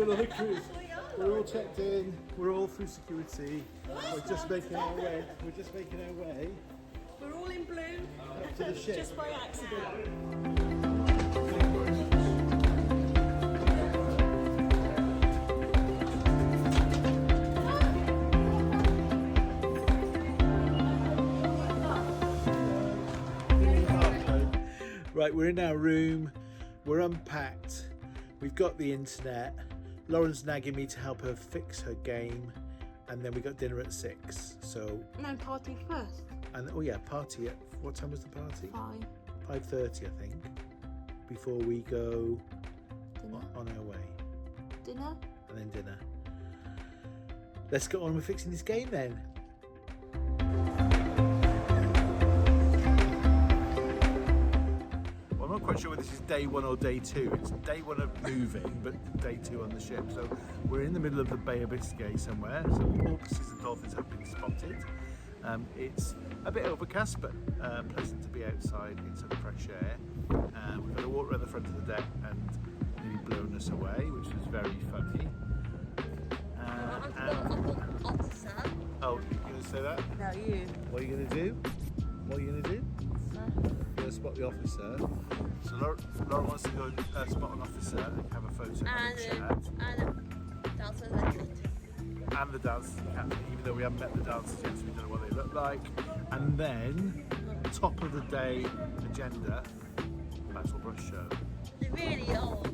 got other crews. We're all checked in. We're all through security. We're just making our way. We're all in blue. To the ship. Just by accident. Right, we're in our room. We're unpacked. We've got the internet. Lauren's nagging me to help her fix her game, and then we got dinner at 6. So. No, party first. And oh yeah, party at what time was the party? 5:30, I think. Before we go on our way. Dinner. And then dinner. Let's get on with fixing this game then. Well, I'm not quite sure whether this is day 1 or day 2. It's day 1 of moving, but day 2 on the ship. So we're in the middle of the Bay of Biscay somewhere. So porpoises and dolphins have been spotted. It's a bit overcast, but pleasant to be outside in some fresh air. We've had a walk around the front of the deck and nearly blown us away, which was very funny. Oh, you're going to say that? No, you. What are you going to do? What are you going to do? You're going to spot the officer. So Lauren wants to go spot an officer and have a photo and a chat. And the dancers, even though we haven't met the dancers yet, so we don't know what they look like. And then, top of the day agenda, Battle Brush Show. They're really old.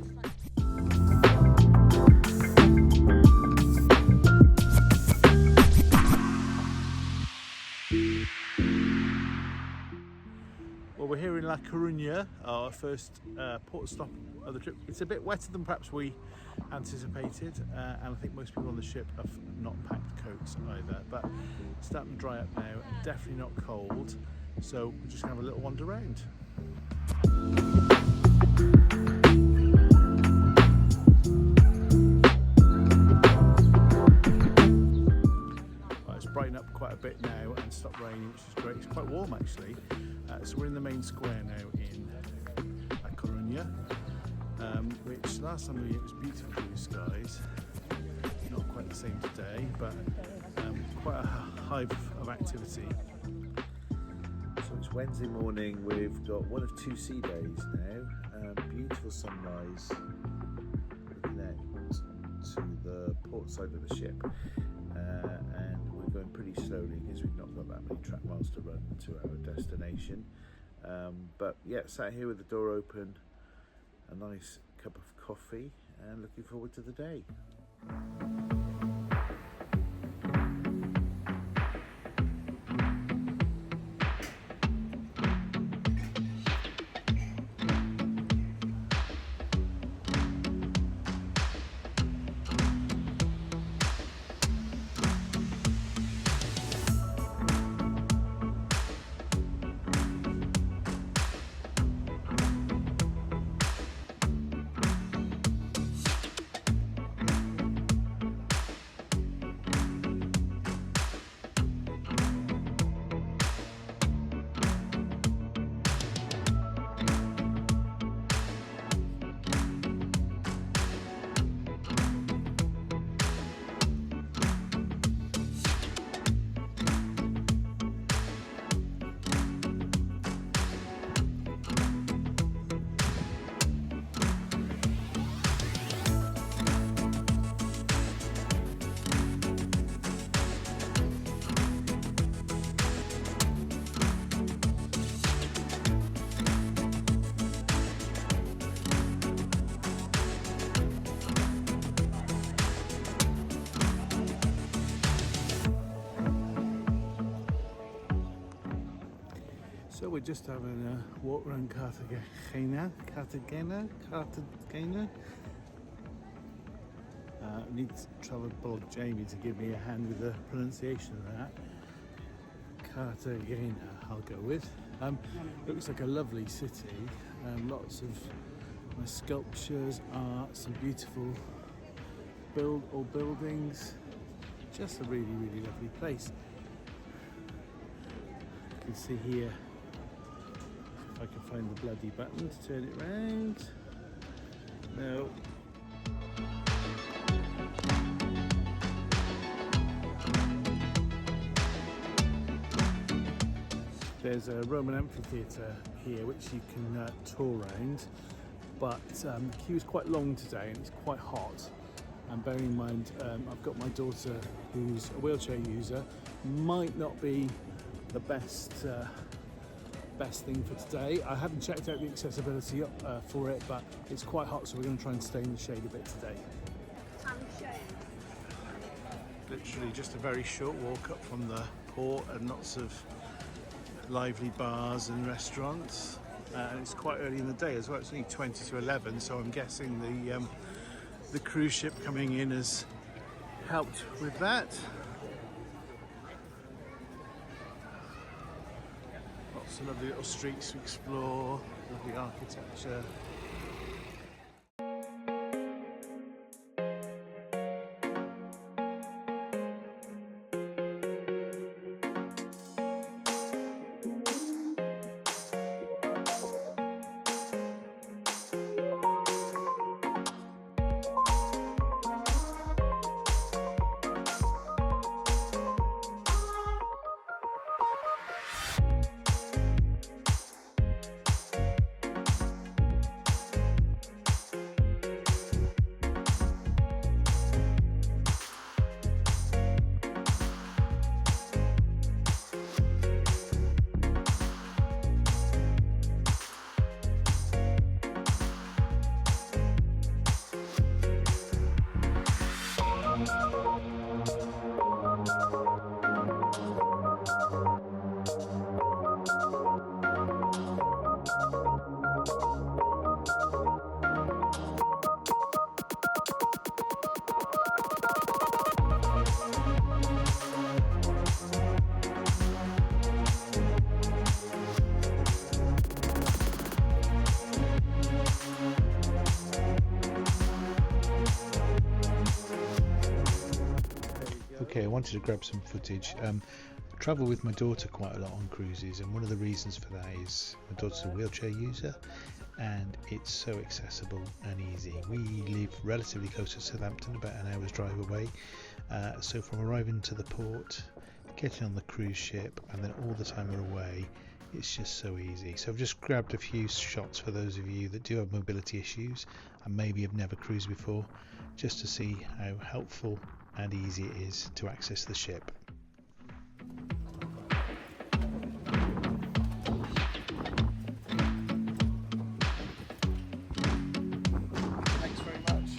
Well, we're here in La Coruña, our first port stop of the trip. It's a bit wetter than perhaps we anticipated, and I think most people on the ship have not packed coats either, but it's starting to dry up now, definitely not cold, so we're just going to have a little wander around. Well, it's brightened up quite a bit now and stopped raining, which is great. It's quite warm actually. So we're in the main square now in La Coruña, which last time it was beautiful blue skies. Not quite the same today, but quite a hive of activity. So it's Wednesday morning. We've got one of 2 sea days now. Beautiful sunrise, looking out to the port side of the ship, and we're going pretty slowly because we've not got that many track miles to run to our destination. But yeah, sat here with the door open, a nice cup of coffee, and looking forward to the day. So we're just having a walk around Cartagena. I need travel blog Jamie to give me a hand with the pronunciation of that. Cartagena, I'll go with. Looks like a lovely city. Lots of nice sculptures, art, some beautiful buildings. Just a really, really lovely place. You can see here, if I can find the bloody button to turn it round. No. There's a Roman amphitheatre here which you can tour around, but the queue is quite long today and it's quite hot. And bearing in mind I've got my daughter who's a wheelchair user, might not be the best thing for today. I haven't checked out the accessibility for it, but it's quite hot, so we're going to try and stay in the shade a bit today. Literally just a very short walk up from the port and lots of lively bars and restaurants, and it's quite early in the day as well. It's only 20 to 11, so I'm guessing the cruise ship coming in has helped with that. Lots of lovely little streets to explore, lovely architecture. Okay, I wanted to grab some footage. I travel with my daughter quite a lot on cruises, and one of the reasons for that is my daughter's a wheelchair user and it's so accessible and easy. We live relatively close to Southampton, about an hour's drive away, so from arriving to the port, getting on the cruise ship, and then all the time we're away, it's just so easy. So I've just grabbed a few shots for those of you that do have mobility issues and maybe have never cruised before, just to see how helpful and easy it is to access the ship. Thanks very much.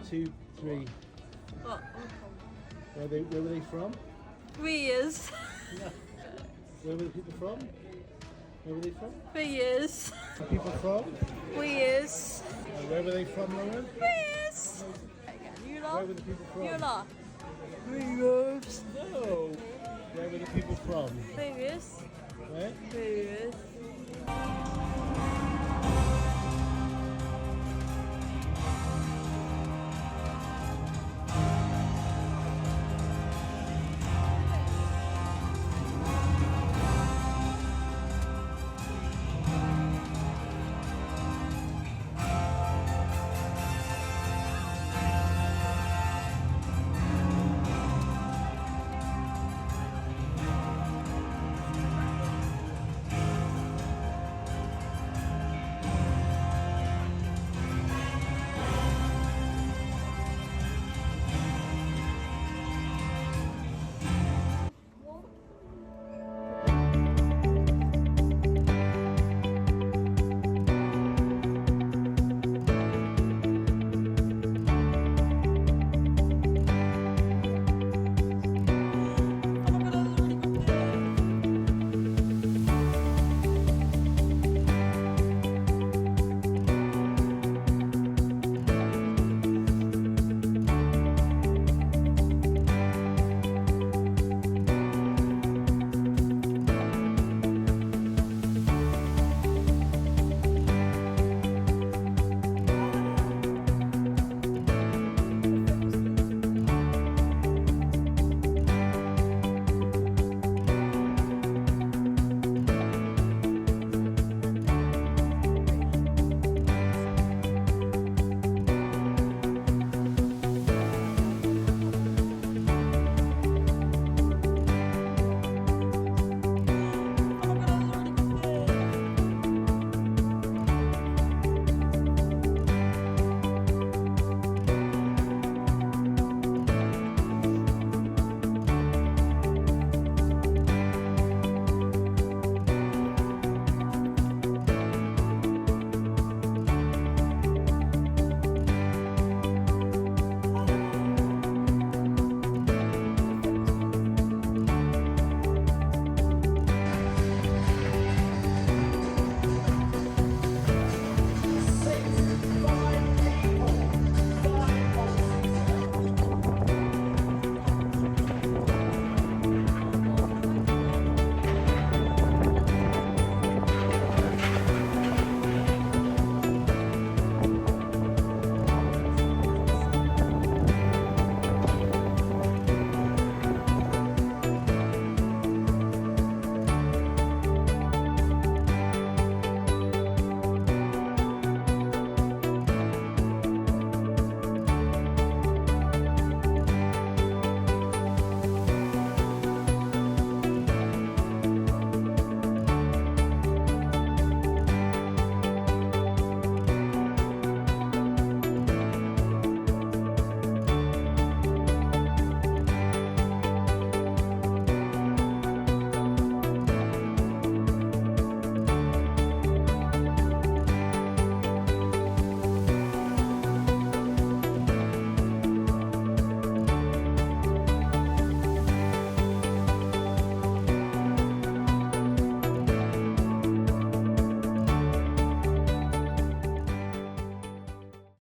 Two, three. What? Where were they from? 3 years. Where were the people from? Where were they from? 3 years. The people from? 3 years. And where were they from, Lauren? 3 years. You Where lot. were the people from? You lot. 3 years. No. Where were the people from? 3 years. Where? 3 years.